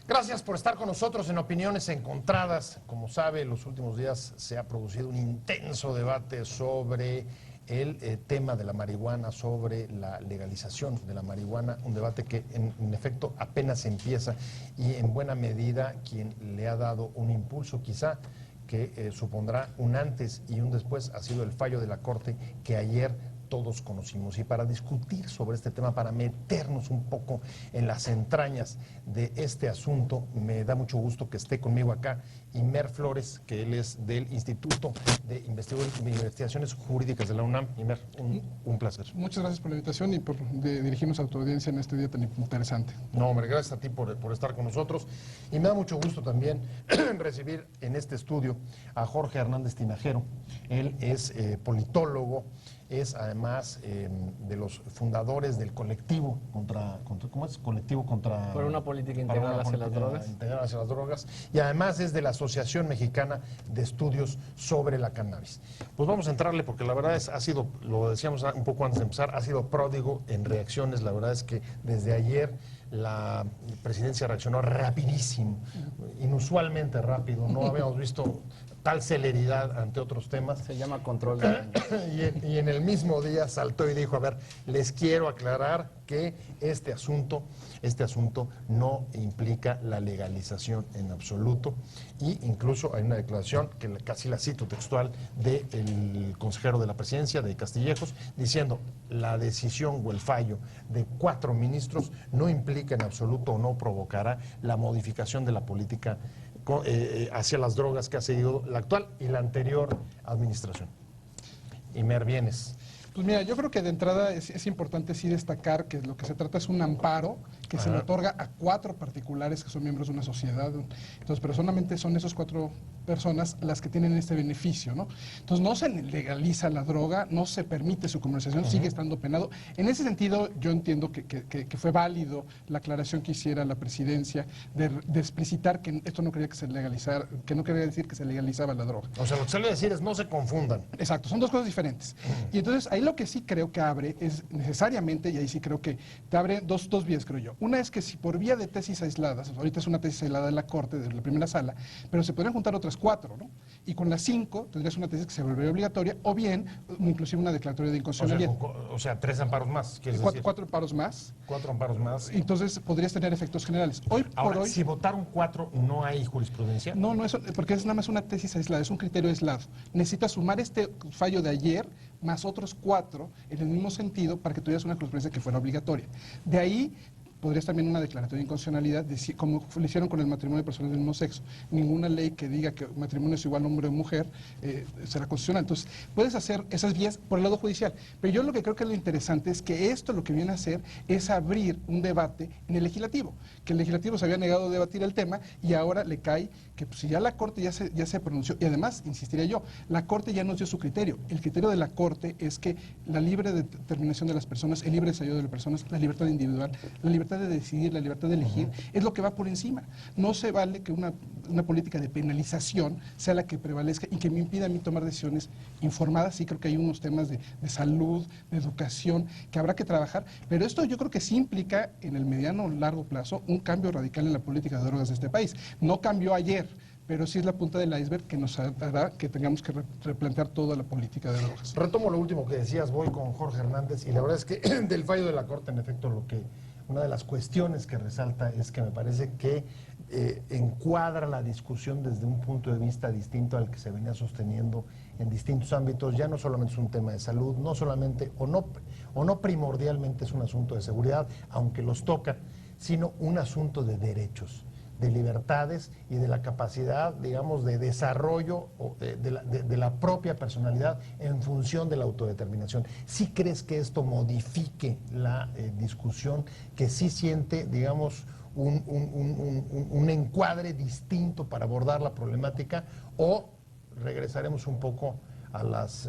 Gracias por estar con nosotros en Opiniones Encontradas. Como sabe, en los últimos días se ha producido un intenso debate sobre el tema de la marihuana, sobre la legalización de la marihuana, un debate que en efecto apenas empieza y en buena medida quien le ha dado un impulso quizá que supondrá un antes y un después ha sido el fallo de la Corte que ayer todos conocimos. Y para discutir sobre este tema, para meternos un poco en las entrañas de este asunto, me da mucho gusto que esté conmigo acá Imer Flores, que él es del Instituto de Investigaciones Jurídicas de la UNAM. Imer, un placer. Muchas gracias por la invitación y por dirigirnos a tu audiencia en este día tan interesante. No, hombre, gracias a ti por estar con nosotros. Y me da mucho gusto también recibir en este estudio a Jorge Hernández Tinajero. Él es politólogo, es además de los fundadores del colectivo contra ¿cómo es? Colectivo contra... Por una política integral hacia las drogas. Integral hacia las drogas. Y además es de la Asociación Mexicana de Estudios sobre la Cannabis. Pues vamos a entrarle porque la verdad ha sido, lo decíamos un poco antes de empezar, ha sido pródigo en reacciones. La verdad es que desde ayer la presidencia reaccionó rapidísimo, inusualmente rápido. No habíamos visto tal celeridad ante otros temas. Se llama control de daño. y en el mismo día saltó y dijo, a ver, les quiero aclarar que este asunto no implica la legalización en absoluto. Y incluso hay una declaración, que casi la cito textual, del consejero de la presidencia, de Castillejos, diciendo, la decisión o el fallo de 4 ministros no implica en absoluto o no provocará la modificación de la política hacia las drogas que ha seguido la actual y la anterior administración. Imer, vienes. Pues mira, yo creo que de entrada es importante sí destacar que lo que se trata es un amparo que se le otorga a 4 particulares que son miembros de una sociedad. Entonces, pero solamente son esos 4 personas las que tienen este beneficio, ¿no? Entonces, no se legaliza la droga, no se permite su comercialización, sigue estando penado. En ese sentido, yo entiendo que fue válido la aclaración que hiciera la presidencia de explicitar que esto no quería que se legalizara, que no quería decir que se legalizaba la droga. O sea, lo que se le decir es no se confundan. Exacto, son 2 cosas diferentes. Y entonces, ahí lo que sí creo que abre es necesariamente, y ahí sí creo que te abre dos vías, creo yo. Una es que si por vía de tesis aisladas, ahorita es una tesis aislada de la Corte, de la primera sala, pero se podrían juntar otras 4, ¿no? Y con las 5 tendrías una tesis que se volvería obligatoria, o bien, inclusive una declaratoria de inconstitucionalidad. O sea 3 amparos más, ¿quieres decir? 4 amparos más. 4 amparos más. Entonces podrías tener efectos generales. Ahora, si votaron 4, ¿no hay jurisprudencia? No, porque es nada más una tesis aislada, es un criterio aislado. Necesitas sumar este fallo de ayer más otros 4 en el mismo sentido para que tuvieras una jurisprudencia que fuera obligatoria. De ahí podrías también una declaratoria de inconstitucionalidad, como lo hicieron con el matrimonio de personas del mismo sexo. Ninguna ley que diga que matrimonio es igual hombre o mujer será constitucional. Entonces, puedes hacer esas vías por el lado judicial. Pero yo lo que creo que es lo interesante es que esto lo que viene a hacer es abrir un debate en el legislativo, que el legislativo se había negado a debatir el tema y ahora le cae que pues, si ya la Corte ya se pronunció, y además, insistiría yo, la Corte ya nos dio su criterio. El criterio de la Corte es que la libre determinación de las personas, el libre desarrollo de las personas, la libertad individual, la libertad de decidir, la libertad de elegir, es lo que va por encima. No se vale que una política de penalización sea la que prevalezca y que me impida a mí tomar decisiones informadas. Sí creo que hay unos temas de salud, de educación, que habrá que trabajar, pero esto yo creo que sí implica en el mediano o largo plazo un cambio radical en la política de drogas de este país. No cambió ayer, pero sí es la punta del iceberg que nos hará que tengamos que replantear toda la política de drogas. Retomo lo último que decías, voy con Jorge Hernández, y la verdad es que del fallo de la Corte, en efecto, una de las cuestiones que resalta es que me parece que encuadra la discusión desde un punto de vista distinto al que se venía sosteniendo en distintos ámbitos. Ya no solamente es un tema de salud, no solamente o no primordialmente es un asunto de seguridad, aunque los toca, sino un asunto de derechos, de libertades y de la capacidad, digamos, de desarrollo de la propia personalidad en función de la autodeterminación. ¿Sí crees que esto modifique la discusión, que sí siente, digamos, un encuadre distinto para abordar la problemática, o regresaremos un poco a las...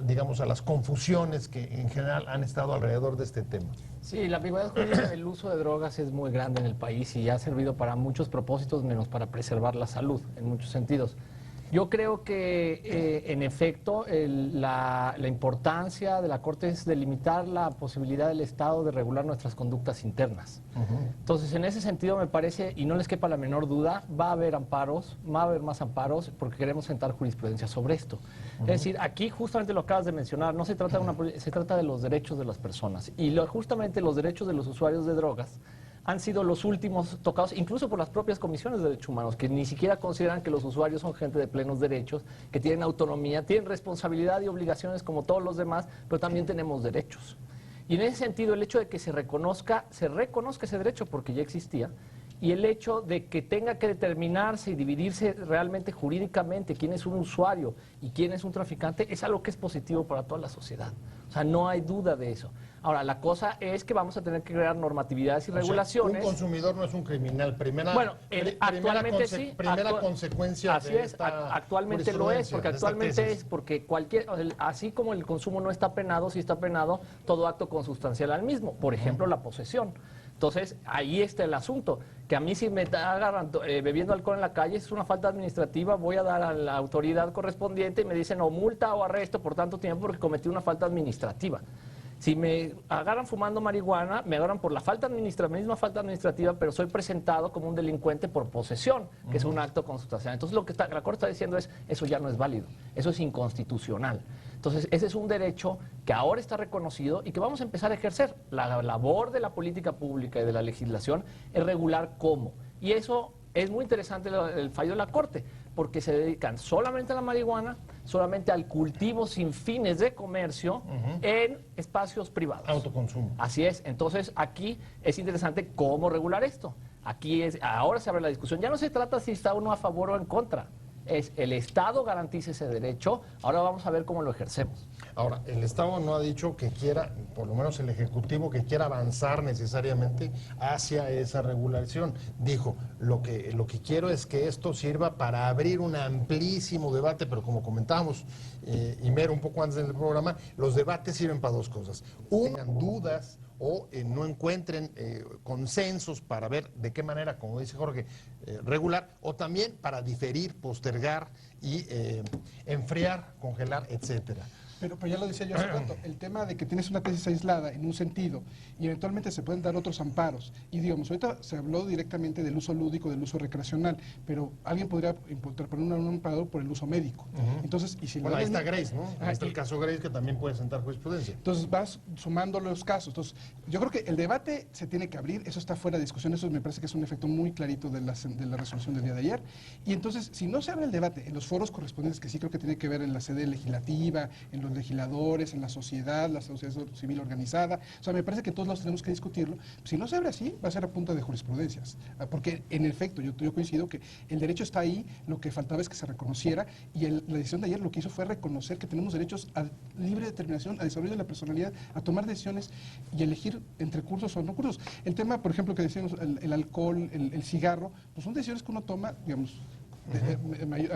digamos, a las confusiones que en general han estado alrededor de este tema? Sí, la ambigüedad jurídica del uso de drogas es muy grande en el país y ha servido para muchos propósitos, menos para preservar la salud, en muchos sentidos. Yo creo que, en efecto, la importancia de la Corte es delimitar la posibilidad del Estado de regular nuestras conductas internas. Entonces, en ese sentido, me parece, y no les quepa la menor duda, va a haber amparos, va a haber más amparos, porque queremos sentar jurisprudencia sobre esto. Es decir, aquí justamente lo acabas de mencionar, no se trata de se trata de los derechos de las personas. Y justamente los derechos de los usuarios de drogas han sido los últimos tocados, incluso por las propias comisiones de derechos humanos, que ni siquiera consideran que los usuarios son gente de plenos derechos, que tienen autonomía, tienen responsabilidad y obligaciones como todos los demás, pero también tenemos derechos. Y en ese sentido, el hecho de que se reconozca ese derecho, porque ya existía, y el hecho de que tenga que determinarse y dividirse realmente jurídicamente quién es un usuario y quién es un traficante, es algo que es positivo para toda la sociedad. O sea, no hay duda de eso. Ahora, la cosa es que vamos a tener que crear normatividades y regulaciones. Un consumidor no es un criminal. Actualmente sí. Primera consecuencia así de es, esta actualmente lo es, porque jurisprudencia, de esta actualmente tesis. es, porque así como el consumo no está penado, sí está penado todo acto consustancial al mismo. Por ejemplo, la posesión. Entonces, ahí está el asunto, que a mí si me agarran bebiendo alcohol en la calle es una falta administrativa, voy a dar a la autoridad correspondiente y me dicen o multa o arresto por tanto tiempo porque cometí una falta administrativa. Si me agarran fumando marihuana, me agarran por la misma falta administrativa, pero soy presentado como un delincuente por posesión, que es un acto consustancial. Entonces, lo que la Corte está diciendo es, eso ya no es válido, eso es inconstitucional. Entonces, ese es un derecho que ahora está reconocido y que vamos a empezar a ejercer. La labor de la política pública y de la legislación es regular cómo. Y eso es muy interesante el fallo de la Corte, porque se dedican solamente a la marihuana, solamente al cultivo sin fines de comercio en espacios privados. Autoconsumo. Así es. Entonces, aquí es interesante cómo regular esto. Ahora se abre la discusión. Ya no se trata si está uno a favor o en contra. Es el Estado garantiza ese derecho, ahora vamos a ver cómo lo ejercemos. Ahora, el Estado no ha dicho que quiera, por lo menos el Ejecutivo, que quiera avanzar necesariamente hacia esa regulación. Dijo, lo que quiero es que esto sirva para abrir un amplísimo debate, pero como comentábamos, Imer, un poco antes del programa, los debates sirven para dos cosas. Tengan dudas o no encuentren consensos para ver de qué manera, como dice Jorge, regular, o también para diferir, postergar y enfriar, congelar, etcétera. Pero ya lo decía yo hace rato, el tema de que tienes una tesis aislada en un sentido y eventualmente se pueden dar otros amparos. Y digamos, ahorita se habló directamente del uso lúdico, del uso recreacional, pero alguien podría poner un amparo por el uso médico. Entonces, y si bueno, ahí está Grace, ¿no? Ahí está el caso Grace que también puede sentar jurisprudencia. Entonces vas sumando los casos. Entonces, yo creo que el debate se tiene que abrir, eso está fuera de discusión, eso me parece que es un efecto muy clarito de la resolución del día de ayer. Y entonces, si no se abre el debate en los foros correspondientes, que sí creo que tiene que ver en la sede legislativa, en los legisladores, en la sociedad civil organizada. O sea, me parece que todos los tenemos que discutirlo. Si no se abre así, va a ser a punta de jurisprudencias. Porque, en efecto, yo coincido que el derecho está ahí, lo que faltaba es que se reconociera, y la decisión de ayer lo que hizo fue reconocer que tenemos derechos a libre determinación, a desarrollo de la personalidad, a tomar decisiones y elegir entre cursos o no cursos. El tema, por ejemplo, que decíamos, el alcohol, el cigarro, pues son decisiones que uno toma, digamos,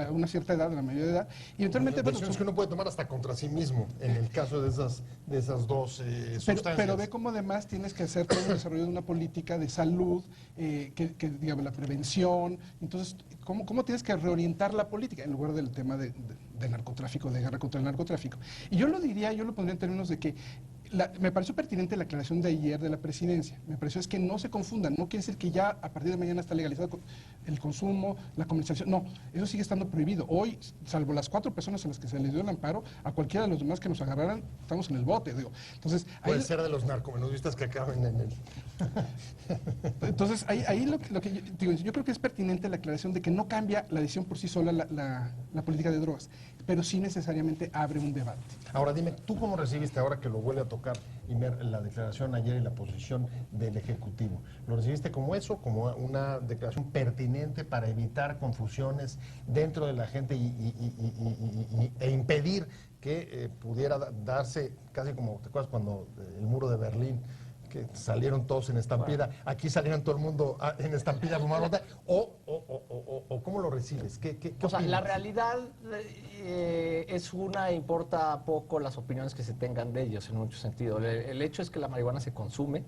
a una cierta edad, a la mayoría de edad, y eventualmente... Decisiones que uno puede tomar hasta contra sí mismo, en el caso de esas dos sustancias. Pero ve cómo además tienes que hacer todo el desarrollo de una política de salud, digamos, la prevención. Entonces, ¿cómo tienes que reorientar la política en lugar del tema de narcotráfico, de guerra contra el narcotráfico? Y yo lo pondría en términos de que me pareció pertinente la aclaración de ayer de la presidencia. Me pareció es que no se confundan. No quiere decir que ya a partir de mañana está legalizado el consumo, la comercialización. No, eso sigue estando prohibido. Hoy, salvo las 4 personas a las que se les dio el amparo, a cualquiera de los demás que nos agarraran, estamos en el bote. Digo. Entonces, puede ser de los narcomenudistas que acaben en el... Entonces, ahí lo que yo creo que es pertinente la aclaración de que no cambia la decisión por sí sola la política de drogas, pero sí necesariamente abre un debate. Ahora dime, ¿tú cómo recibiste, ahora que lo vuelve a tocar Imer, la declaración ayer y la posición del Ejecutivo? ¿Lo recibiste como eso, como una declaración pertinente para evitar confusiones dentro de la gente e impedir que pudiera darse, casi como, ¿te acuerdas cuando el muro de Berlín, que salieron todos en estampida, aquí salieron todo el mundo en estampida a fumar mota, o cómo lo recibes? ¿Qué o sea, opinas? la realidad es una, importa poco las opiniones que se tengan de ellos en mucho sentido. El hecho es que la marihuana se consume,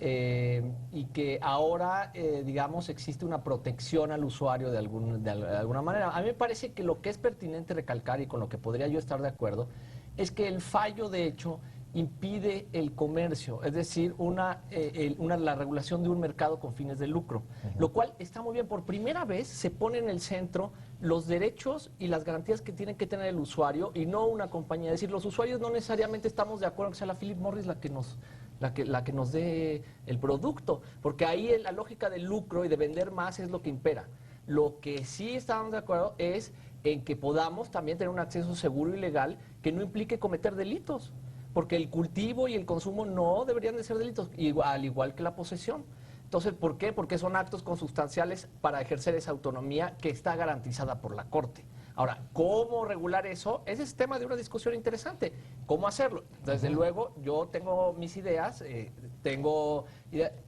y que ahora, digamos, existe una protección al usuario de alguna manera. A mí me parece que lo que es pertinente recalcar y con lo que podría yo estar de acuerdo es que el fallo, de hecho, impide el comercio, es decir, la regulación de un mercado con fines de lucro, lo cual está muy bien. Por primera vez se pone en el centro los derechos y las garantías que tiene que tener el usuario y no una compañía. Es decir, los usuarios no necesariamente estamos de acuerdo que sea la Philip Morris la que nos dé el producto, porque ahí la lógica del lucro y de vender más es lo que impera. Lo que sí estamos de acuerdo es en que podamos también tener un acceso seguro y legal que no implique cometer delitos, porque el cultivo y el consumo no deberían de ser delitos, al igual que la posesión. Entonces, ¿por qué? Porque son actos consustanciales para ejercer esa autonomía que está garantizada por la Corte. Ahora, ¿cómo regular eso? Ese es tema de una discusión interesante. ¿Cómo hacerlo? Desde luego, yo tengo mis ideas,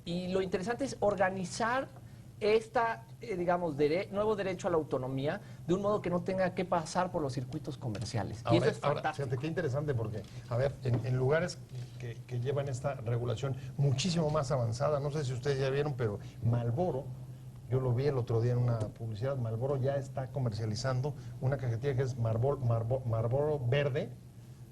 y lo interesante es organizar digamos, nuevo derecho a la autonomía de un modo que no tenga que pasar por los circuitos comerciales. Y eso es fantástico. Fíjate qué interesante porque, a ver, en lugares que llevan esta regulación muchísimo más avanzada, no sé si ustedes ya vieron, pero Marlboro, yo lo vi el otro día en una publicidad, Marlboro ya está comercializando una cajetilla que es Marlboro verde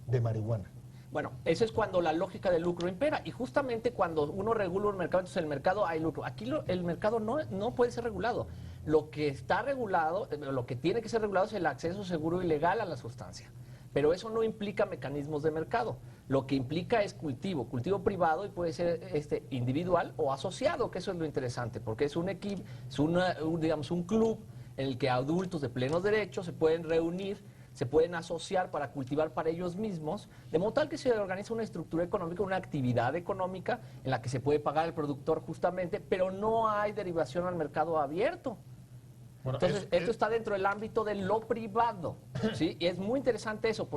de marihuana. Bueno, eso es cuando la lógica del lucro impera. Y justamente cuando uno regula un mercado, entonces el mercado hay lucro. Aquí el mercado no puede ser regulado. Lo que está regulado, lo que tiene que ser regulado es el acceso seguro y legal a la sustancia. Pero eso no implica mecanismos de mercado. Lo que implica es cultivo privado y puede ser individual o asociado, que eso es lo interesante, porque es un equipo, digamos, un club en el que adultos de plenos derechos se pueden reunir, se pueden asociar para cultivar para ellos mismos, de modo tal que se organiza una estructura económica, una actividad económica en la que se puede pagar al productor justamente, pero no hay derivación al mercado abierto. Bueno, entonces, esto está dentro del ámbito de lo privado, ¿sí? Y es muy interesante eso,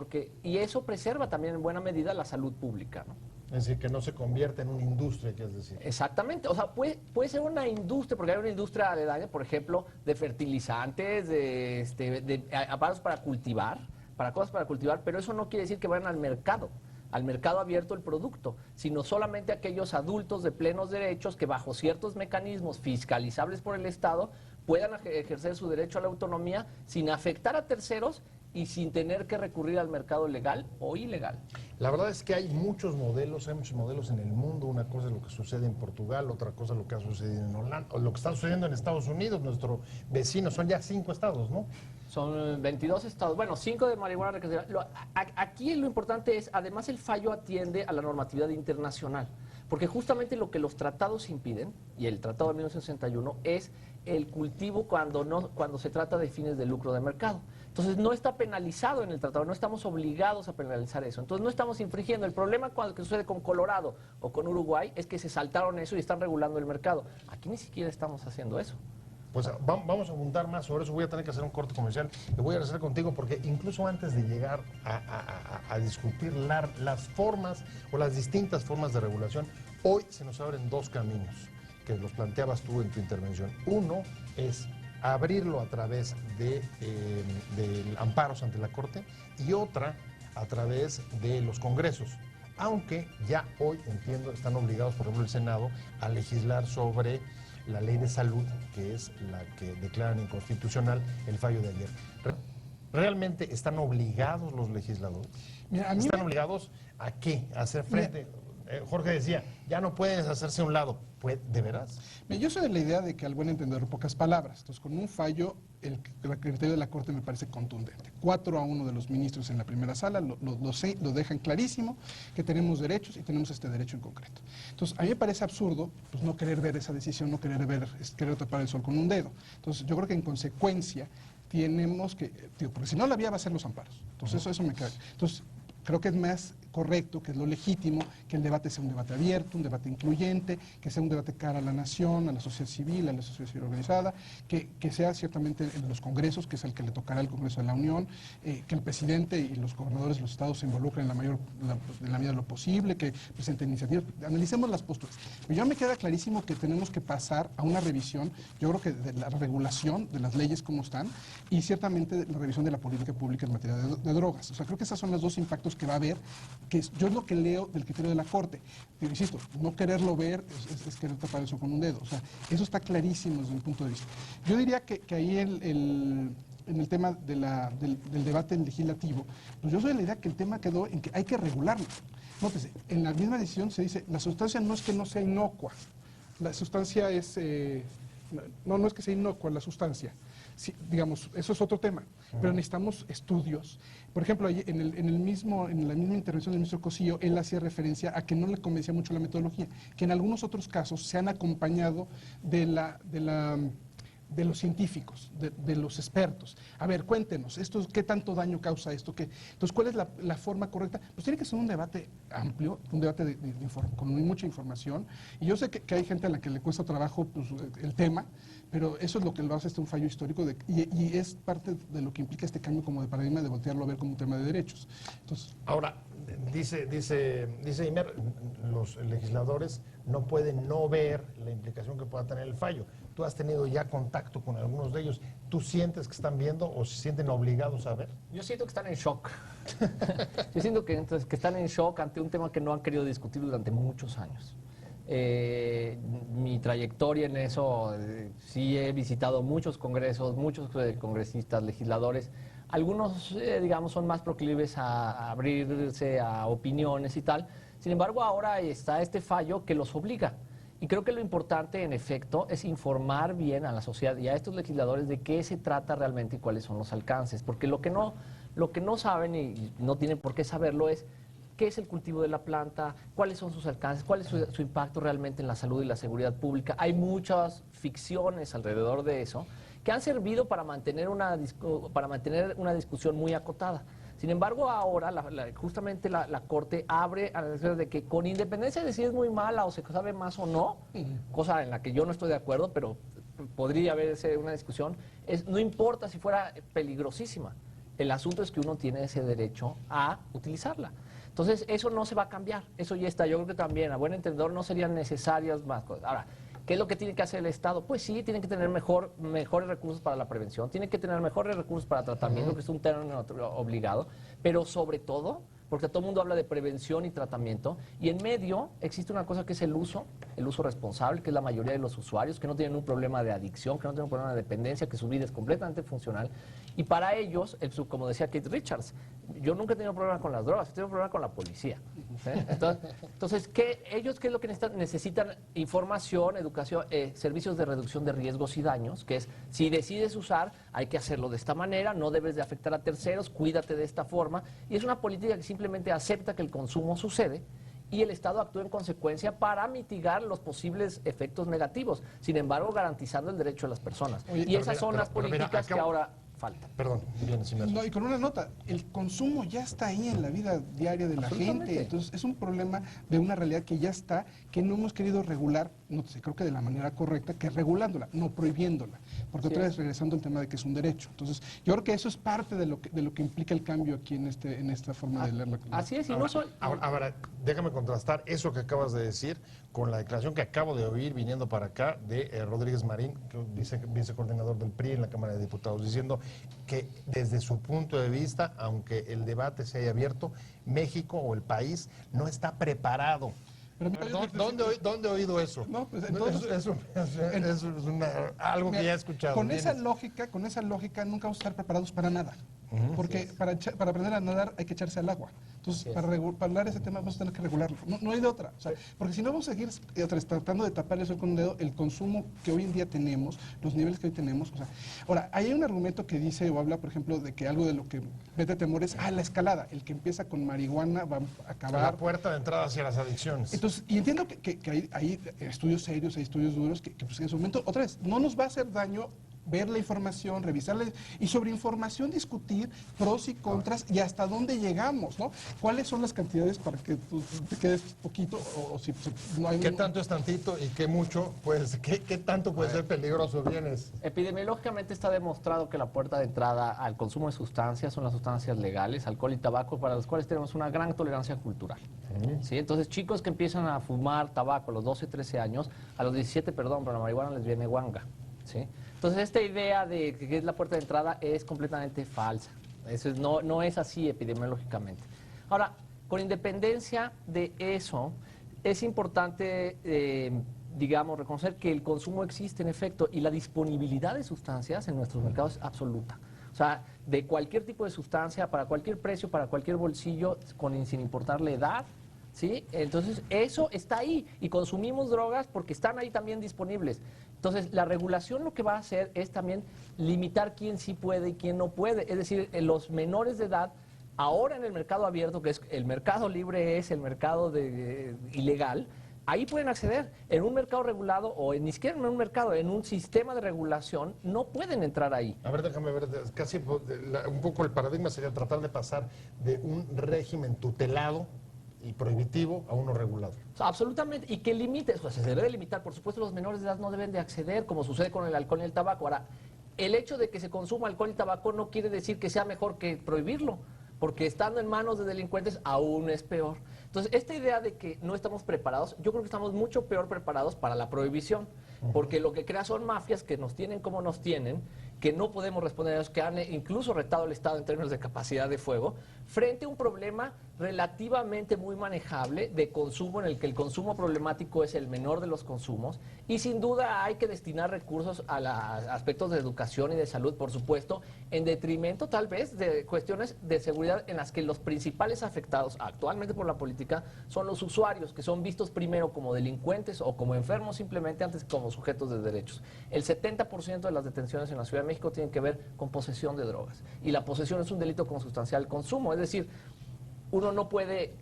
y eso preserva también en buena medida la salud pública, ¿no? Es decir, que no se convierte en una industria, ¿qué es decir? Exactamente, o sea, puede ser una industria, porque hay una industria aledaña, por ejemplo, de fertilizantes, de aparatos para cultivar, para cosas para cultivar, pero eso no quiere decir que vayan al mercado abierto el producto, sino solamente aquellos adultos de plenos derechos que bajo ciertos mecanismos fiscalizables por el Estado puedan ejercer su derecho a la autonomía sin afectar a terceros y sin tener que recurrir al mercado legal o ilegal. La verdad es que hay muchos modelos en el mundo. Una cosa es lo que sucede en Portugal, otra cosa es lo que ha sucedido en Holanda, o lo que está sucediendo en Estados Unidos, nuestro vecino. Son ya 5 estados, ¿no? Son 22 estados, bueno, 5 de marihuana recreacional. Aquí lo importante es, además el fallo atiende a la normatividad internacional, porque justamente lo que los tratados impiden, y el tratado de 1961, es el cultivo cuando se trata de fines de lucro de mercado. Entonces no está penalizado en el tratado, no estamos obligados a penalizar eso. Entonces no estamos infringiendo. El problema que sucede con Colorado o con Uruguay es que se saltaron eso y están regulando el mercado. Aquí ni siquiera estamos haciendo eso. Pues vamos a abundar más sobre eso. Voy a tener que hacer un corte comercial. Le voy a regresar contigo porque incluso antes de llegar a discutir las formas o las distintas formas de regulación, hoy se nos abren 2 caminos que los planteabas tú en tu intervención. Uno es abrirlo a través de amparos ante la Corte y otra a través de los congresos. Aunque ya hoy, entiendo, están obligados, por ejemplo, el Senado, a legislar sobre la ley de salud, que es la que declaran inconstitucional el fallo de ayer. ¿Realmente están obligados los legisladores? Mira, ¿Están obligados a qué? ¿A hacer frente? Jorge decía, ya no puedes hacerse a un lado. ¿De veras? Mira, yo soy de la idea de que al buen entender pocas palabras. Entonces, con un fallo, el criterio de la Corte me parece contundente. 4-1 de los ministros en la primera sala lo dejan clarísimo, que tenemos derechos y tenemos este derecho en concreto. Entonces, a mí me parece absurdo pues, no querer ver esa decisión, no querer tapar el sol con un dedo. Entonces, yo creo que en consecuencia tenemos que, porque si no la vía va a ser los amparos. Entonces, eso me cae. Entonces, creo que es más correcto, que es lo legítimo, que el debate sea un debate abierto, un debate incluyente, que sea un debate cara a la nación, a la sociedad civil, a la sociedad civil organizada, que sea ciertamente en los congresos, que es el que le tocará al Congreso de la Unión, que el presidente y los gobernadores de los estados se involucren en la medida de lo posible, que presenten iniciativas, analicemos las posturas. Pero ya me queda clarísimo que tenemos que pasar a una revisión, yo creo que de la regulación de las leyes como están, y ciertamente la revisión de la política pública en materia de drogas. O sea, creo que esos son los 2 impactos que va a haber yo es lo que leo del criterio de la Corte. Pero insisto, no quererlo ver es querer tapar eso con un dedo. O sea, eso está clarísimo desde mi punto de vista. Yo diría que ahí en el tema del debate legislativo, pues yo soy de la idea que el tema quedó en que hay que regularlo. Nótese, en la misma decisión se dice, la sustancia no es que no sea inocua, la sustancia es, no es que sea inocua la sustancia, sí, digamos, eso es otro tema, pero necesitamos estudios. Por ejemplo, en la misma intervención del ministro Cosillo, él hacía referencia a que no le convencía mucho la metodología, que en algunos otros casos se han acompañado de los científicos, de los expertos. A ver, cuéntenos, ¿qué tanto daño causa esto? Entonces, ¿cuál es la forma correcta? Pues tiene que ser un debate amplio, un debate con mucha información. Y yo sé que hay gente a la que le cuesta trabajo pues, el tema, pero eso es lo que lo hace un fallo histórico y es parte de lo que implica este cambio como de paradigma de voltearlo a ver como un tema de derechos. Entonces, ahora, dice Imer, los legisladores no pueden no ver la implicación que pueda tener el fallo. Tú has tenido ya contacto con algunos de ellos. ¿Tú sientes que están viendo o se sienten obligados a ver? Yo siento que están en shock. Yo siento que están en shock ante un tema que no han querido discutir durante muchos años. Mi trayectoria en eso, sí he visitado muchos congresos, muchos congresistas, legisladores. Algunos, digamos, son más proclives a abrirse a opiniones y tal. Sin embargo, ahora está este fallo que los obliga. Y creo que lo importante, en efecto, es informar bien a la sociedad y a estos legisladores de qué se trata realmente y cuáles son los alcances. Porque lo que no saben y no tienen por qué saberlo es qué es el cultivo de la planta, cuáles son sus alcances, cuál es su impacto realmente en la salud y la seguridad pública. Hay muchas ficciones alrededor de eso que han servido para mantener una discusión muy acotada. Sin embargo, ahora justamente la Corte abre a la necesidad de que con independencia de si es muy mala o se sabe más o no, cosa en la que yo no estoy de acuerdo, pero podría haberse una discusión, no importa si fuera peligrosísima, el asunto es que uno tiene ese derecho a utilizarla. Entonces, eso no se va a cambiar, eso ya está. Yo creo que también, a buen entendedor, no serían necesarias más cosas. Ahora, ¿qué es lo que tiene que hacer el Estado? Pues sí, tiene que tener mejores recursos para la prevención, tiene que tener mejores recursos para tratamiento, que es un término obligado, pero sobre todo, porque todo el mundo habla de prevención y tratamiento, y en medio existe una cosa que es el uso responsable, que es la mayoría de los usuarios, que no tienen un problema de adicción, que no tienen un problema de dependencia, que su vida es completamente funcional, y para ellos, como decía Keith Richards, yo nunca he tenido problema con las drogas, he tenido problema con la policía. Entonces, ¿qué es lo que necesitan? Necesitan información, educación, servicios de reducción de riesgos y daños, que es, si decides usar, hay que hacerlo de esta manera, no debes de afectar a terceros, cuídate de esta forma, y es una política que simplemente acepta que el consumo sucede y el Estado actúa en consecuencia para mitigar los posibles efectos negativos, sin embargo garantizando el derecho de las personas. Oye, y esas son las políticas que ahora faltan. Perdón, bien, si me... No, y con una nota, el consumo ya está ahí en la vida diaria de la gente, entonces es un problema de una realidad que ya está, que no hemos querido regular, no sé, creo que de la manera correcta, que regulándola, no prohibiéndola, porque otra vez regresando al tema de que es un derecho. Entonces, yo creo que eso es parte de lo que implica el cambio aquí en esta forma de leer la... Así es, y ahora, no soy... ahora, déjame contrastar eso que acabas de decir con la declaración que acabo de oír viniendo para acá de Rodríguez Marín, que dice vicecoordinador del PRI en la Cámara de Diputados, diciendo que desde su punto de vista, aunque el debate se haya abierto, México o el país no está preparado. ¿Dónde he oído eso? No, pues entonces, eso es algo que ya he escuchado. Con esa lógica nunca vamos a estar preparados para nada. Porque para aprender a nadar hay que echarse al agua. Entonces, para hablar ese tema vamos a tener que regularlo. No hay de otra. O sea, porque si no vamos a seguir tratando de tapar eso con un dedo, el consumo que hoy en día tenemos, los niveles que hoy tenemos. O sea, ahora, hay un argumento que dice o habla, por ejemplo, de que algo de lo que mete temor es la escalada. El que empieza con marihuana va a acabar. La puerta de entrada hacia las adicciones. Entonces, y entiendo que hay estudios serios, hay estudios duros, que pues, en su momento, otra vez, no nos va a hacer daño ver la información, revisarla y sobre información discutir pros y contras y hasta dónde llegamos, ¿no? ¿Cuáles son las cantidades para que tú te quedes poquito o si no hay... ¿Qué tanto es tantito y qué mucho? Pues, ¿qué tanto puede ser peligroso? Vienes. Epidemiológicamente está demostrado que la puerta de entrada al consumo de sustancias son las sustancias legales, alcohol y tabaco, para las cuales tenemos una gran tolerancia cultural. ¿Sí? Entonces, chicos que empiezan a fumar tabaco a los 12, 13 años, a los 17, perdón, pero la marihuana les viene guanga. ¿Sí? Entonces, esta idea de que es la puerta de entrada es completamente falsa. No es así epidemiológicamente. Ahora, con independencia de eso, es importante, digamos, reconocer que el consumo existe en efecto y la disponibilidad de sustancias en nuestros mercados es absoluta. O sea, de cualquier tipo de sustancia, para cualquier precio, para cualquier bolsillo, sin importar la edad, ¿sí? Entonces, eso está ahí y consumimos drogas porque están ahí también disponibles. Entonces, la regulación lo que va a hacer es también limitar quién sí puede y quién no puede. Es decir, los menores de edad, ahora en el mercado abierto, que es el mercado libre, es el mercado ilegal, ahí pueden acceder. En un mercado regulado o ni siquiera en un mercado, en un sistema de regulación, no pueden entrar ahí. A ver, déjame ver, casi un poco el paradigma sería tratar de pasar de un régimen tutelado y prohibitivo a uno regulado. O sea, absolutamente, y que limite, pues se debe de limitar, por supuesto los menores de edad no deben de acceder, como sucede con el alcohol y el tabaco. Ahora, el hecho de que se consuma alcohol y tabaco no quiere decir que sea mejor que prohibirlo, porque estando en manos de delincuentes aún es peor. Entonces, esta idea de que no estamos preparados, yo creo que estamos mucho peor preparados para la prohibición, porque lo que crea son mafias que nos tienen como nos tienen, que no podemos responder a ellos, que han incluso retado el Estado en términos de capacidad de fuego, frente a un problema relativamente muy manejable de consumo, en el que el consumo problemático es el menor de los consumos, y sin duda hay que destinar recursos a aspectos de educación y de salud, por supuesto, en detrimento tal vez de cuestiones de seguridad en las que los principales afectados actualmente por la política son los usuarios, que son vistos primero como delincuentes o como enfermos simplemente antes que como sujetos de derechos. El 70% de las detenciones en la Ciudad de México tienen que ver con posesión de drogas, y la posesión es un delito consustancial al consumo, es decir, uno no puede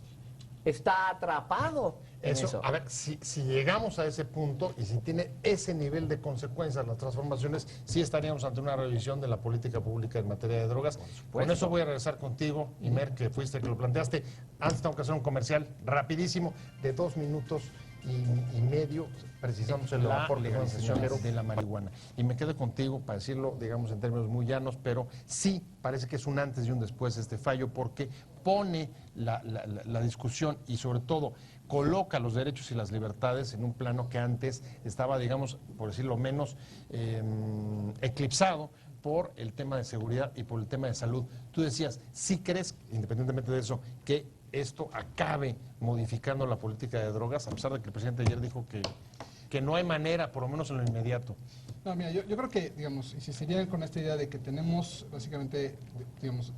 estar atrapado en eso. A ver, si llegamos a ese punto y si tiene ese nivel de consecuencias las transformaciones, sí estaríamos ante una revisión de la política pública en materia de drogas. Con eso voy a regresar contigo, Imer, que fuiste que lo planteaste. Antes tengo que hacer un comercial rapidísimo de 2 minutos y medio. Precisamos el labor legalización de la marihuana. Y me quedo contigo para decirlo, digamos, en términos muy llanos, pero sí parece que es un antes y un después este fallo, porque pone la discusión y sobre todo coloca los derechos y las libertades en un plano que antes estaba, digamos, por decirlo menos, eclipsado por el tema de seguridad y por el tema de salud. Tú decías, ¿sí crees, independientemente de eso, que esto acabe modificando la política de drogas, a pesar de que el presidente ayer dijo que no hay manera, por lo menos en lo inmediato? No, mira, yo creo que, digamos, insistiría con esta idea de que tenemos, básicamente, digamos,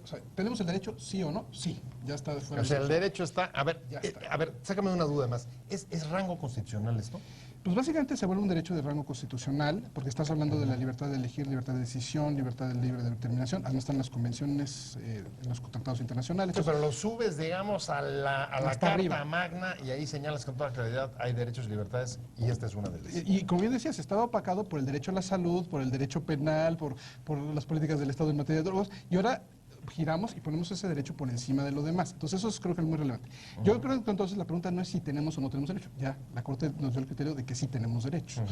o sea, ¿tenemos el derecho, sí o no? Sí, ya está fuera. O sea, el derecho está, a ver, está. Sácame una duda más. ¿Es rango constitucional esto? Pues básicamente se vuelve un derecho de rango constitucional, porque estás hablando de la libertad de elegir, libertad de decisión, libertad de libre determinación. Además están las convenciones, en los tratados internacionales. Sí, pero lo subes, digamos, a la Carta arriba. Magna y ahí señalas con toda claridad hay derechos y libertades y esta es una de ellas. Y como bien decías, estaba opacado por el derecho a la salud, por el derecho penal, por las políticas del Estado en materia de drogas, y ahora giramos y ponemos ese derecho por encima de lo demás. Entonces eso creo que es muy relevante. Yo creo que entonces la pregunta no es si tenemos o no tenemos derecho. Ya la Corte nos dio el criterio de que sí tenemos derecho.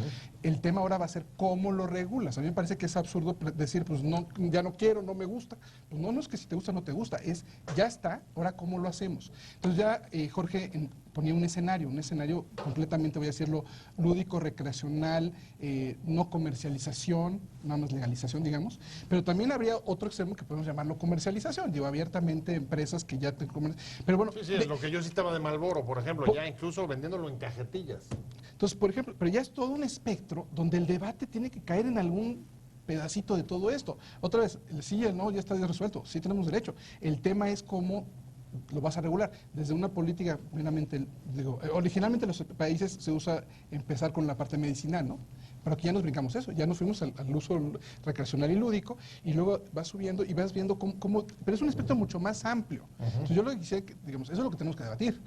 El tema ahora va a ser cómo lo regulas. A mí me parece que es absurdo decir, pues no, ya no quiero, no me gusta. Pues no es que si te gusta o no te gusta, es ya está, ahora cómo lo hacemos. Entonces ya Jorge ponía un escenario completamente, voy a decirlo, lúdico, recreacional, no comercialización, nada más legalización, digamos, pero también habría otro extremo que podemos llamarlo comercialización, digo, abiertamente empresas que ya te pero bueno. Sí, es lo que yo citaba de Marlboro, por ejemplo, ya incluso vendiéndolo en cajetillas. Entonces, por ejemplo, pero ya es todo un espectro donde el debate tiene que caer en algún pedacito de todo esto. Otra vez, el sí y el no ya está resuelto, sí tenemos derecho. El tema es cómo lo vas a regular. Desde una política, meramente, digo, originalmente en los países se usa empezar con la parte medicinal, ¿no? Pero aquí ya nos brincamos eso, ya nos fuimos al uso recreacional y lúdico, y luego vas subiendo y vas viendo cómo pero es un espectro mucho más amplio. Entonces yo lo que quisiera, digamos, eso es lo que tenemos que debatir.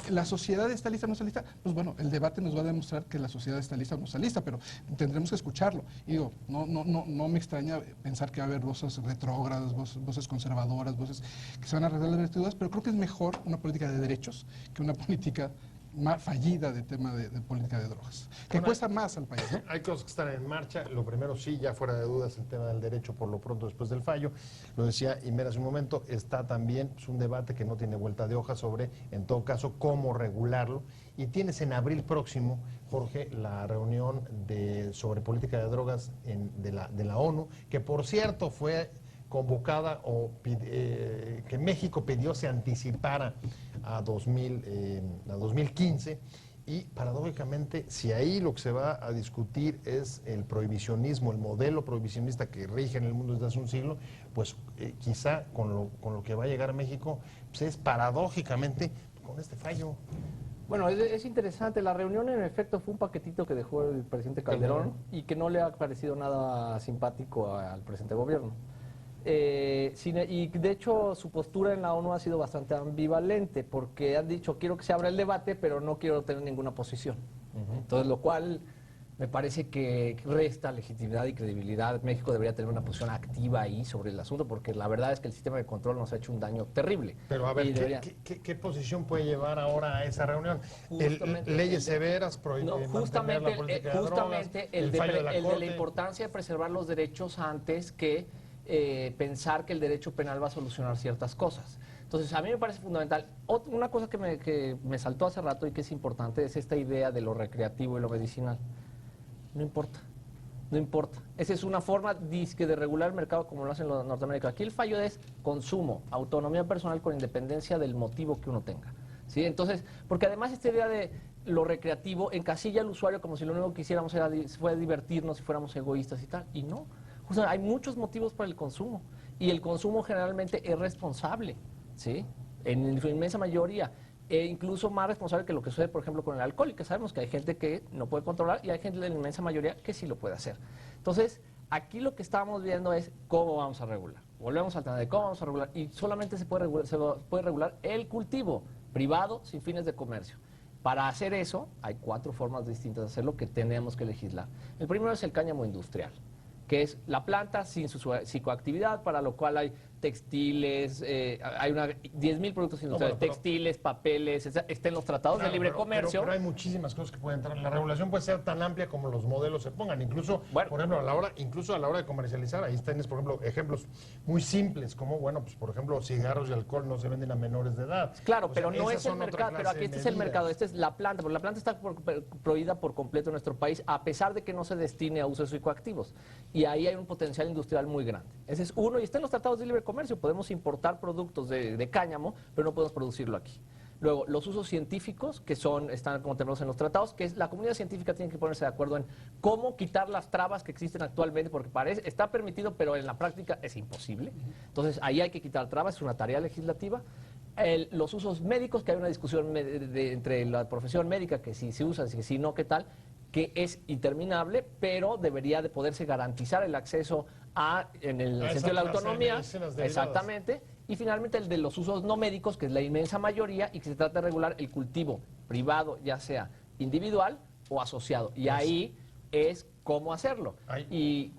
¿La sociedad está lista o no está lista? Pues bueno, el debate nos va a demostrar que la sociedad está lista o no está lista, pero tendremos que escucharlo. Y digo, no me extraña pensar que va a haber voces retrógradas, voces conservadoras, voces que se van a arreglar las virtudes, pero creo que es mejor una política de derechos que una política más fallida de tema de política de drogas, que bueno, cuesta más al país, ¿no? Hay cosas que están en marcha. Lo primero, sí, ya fuera de dudas, el tema del derecho por lo pronto después del fallo. Lo decía Imer hace un momento, está también un debate que no tiene vuelta de hoja sobre, en todo caso, cómo regularlo. Y tienes en abril próximo, Jorge, la reunión sobre política de drogas de la ONU, que por cierto fue convocada o que México pidió se anticipara a 2015. Y paradójicamente, si ahí lo que se va a discutir es el prohibicionismo, el modelo prohibicionista que rige en el mundo desde hace un siglo, pues quizá con lo que va a llegar a México, pues es paradójicamente con este fallo. Bueno, es interesante. La reunión, en efecto, fue un paquetito que dejó el presidente Calderón y que no le ha parecido nada simpático al presidente del gobierno. Y de hecho su postura en la ONU ha sido bastante ambivalente porque han dicho quiero que se abra el debate pero no quiero tener ninguna posición. Entonces, lo cual me parece que resta legitimidad y credibilidad. México debería tener una posición activa ahí sobre el asunto porque la verdad es que el sistema de control nos ha hecho un daño terrible. Pero a ver, ¿qué posición puede llevar ahora a esa reunión? ¿Leyes severas? Justamente el de la Corte. importancia de preservar los derechos antes que pensar que el derecho penal va a solucionar ciertas cosas. Entonces, a mí me parece fundamental. Una cosa que me saltó hace rato y que es importante es esta idea de lo recreativo y lo medicinal. No importa, no importa. Esa es una forma de regular el mercado como lo hacen los norteamericanos. Aquí el fallo es consumo, autonomía personal con independencia del motivo que uno tenga. ¿Sí? Entonces, porque además esta idea de lo recreativo encasilla al usuario como si lo único que quisiéramos fuera divertirnos y fuéramos egoístas y tal. Y no. O sea, hay muchos motivos para el consumo y el consumo generalmente es responsable, ¿sí? En su inmensa mayoría, incluso más responsable que lo que sucede, por ejemplo, con el alcohol, y que sabemos que hay gente que no puede controlar y hay gente de la inmensa mayoría que sí lo puede hacer. Entonces, aquí lo que estamos viendo es cómo vamos a regular. Volvemos al tema de cómo vamos a regular y solamente se puede regular el cultivo privado sin fines de comercio. Para hacer eso, hay 4 formas distintas de hacerlo que tenemos que legislar. El primero es el cáñamo industrial, que es la planta sin su psicoactividad, para lo cual hay textiles, hay 10,000 productos industriales, textiles, papeles, está en los tratados de libre comercio. Pero hay muchísimas cosas que pueden entrar. La regulación puede ser tan amplia como los modelos se pongan. Incluso, por ejemplo, a la hora de comercializar, ahí tienes, por ejemplo, ejemplos muy simples, como, bueno, pues por ejemplo, cigarros y alcohol no se venden a menores de edad. Claro, pero no es el mercado, pero aquí este es el mercado, esta es la planta, porque la planta está prohibida por completo en nuestro país, a pesar de que no se destine a usos psicoactivos. Y ahí hay un potencial industrial muy grande. Ese es uno, y está en los tratados de libre comercio. Podemos importar productos de cáñamo, pero no podemos producirlo aquí. Luego, los usos científicos, que están contemplados en los tratados, que es la comunidad científica tiene que ponerse de acuerdo en cómo quitar las trabas que existen actualmente, porque está permitido, pero en la práctica es imposible. Entonces, ahí hay que quitar trabas, es una tarea legislativa. Los usos médicos, que hay una discusión entre la profesión médica, que si se usa, que si no, qué tal, que es interminable, pero debería de poderse garantizar el acceso en el sentido de la autonomía. Exactamente. Y finalmente el de los usos no médicos, que es la inmensa mayoría, y que se trata de regular el cultivo privado, ya sea individual o asociado. Y ahí es cómo hacerlo. Hay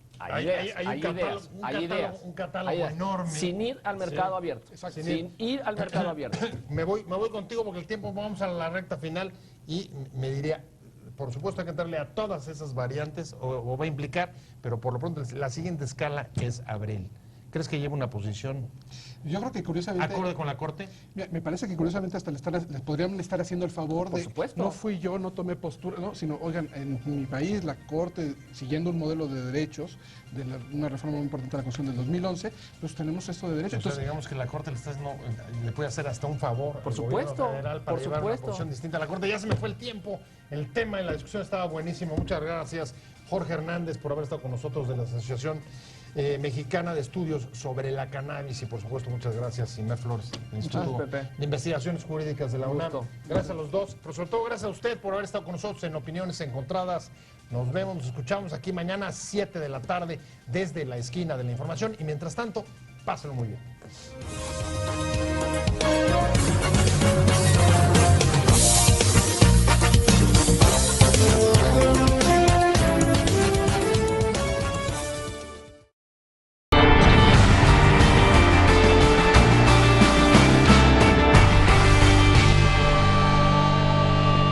un catálogo enorme. Sin ir al mercado abierto. Sin ir al mercado abierto. Me voy contigo porque el tiempo, vamos a la recta final y me diría, por supuesto hay que entrarle a todas esas variantes o va a implicar, pero por lo pronto la siguiente escala es abril. ¿Crees que lleva una posición Yo creo que curiosamente acorde con la Corte? Me parece que curiosamente hasta les podrían estar haciendo el favor Por de, supuesto. no fui yo, no tomé postura, no, sino, oigan, en mi país la Corte, siguiendo un modelo de derechos, una reforma muy importante de la Constitución del 2011, pues tenemos esto de derechos. Entonces, digamos que la Corte le puede hacer hasta un favor por al supuesto, gobierno federal para por llevar supuesto. una posición distinta a la Corte. Ya se me fue el tiempo, el tema en la discusión estaba buenísimo. Muchas gracias, Jorge Hernández, por haber estado con nosotros de la Asociación Mexicana de Estudios sobre la Cannabis, y por supuesto muchas gracias, Imer Flores, del Instituto Pepe. de Investigaciones Jurídicas de la UNAM. Gusto. Gracias a los dos, pero sobre todo gracias a usted por haber estado con nosotros en Opiniones Encontradas. Nos vemos, nos escuchamos aquí mañana a 7 de la tarde desde la esquina de la información, y mientras tanto, pásenlo muy bien.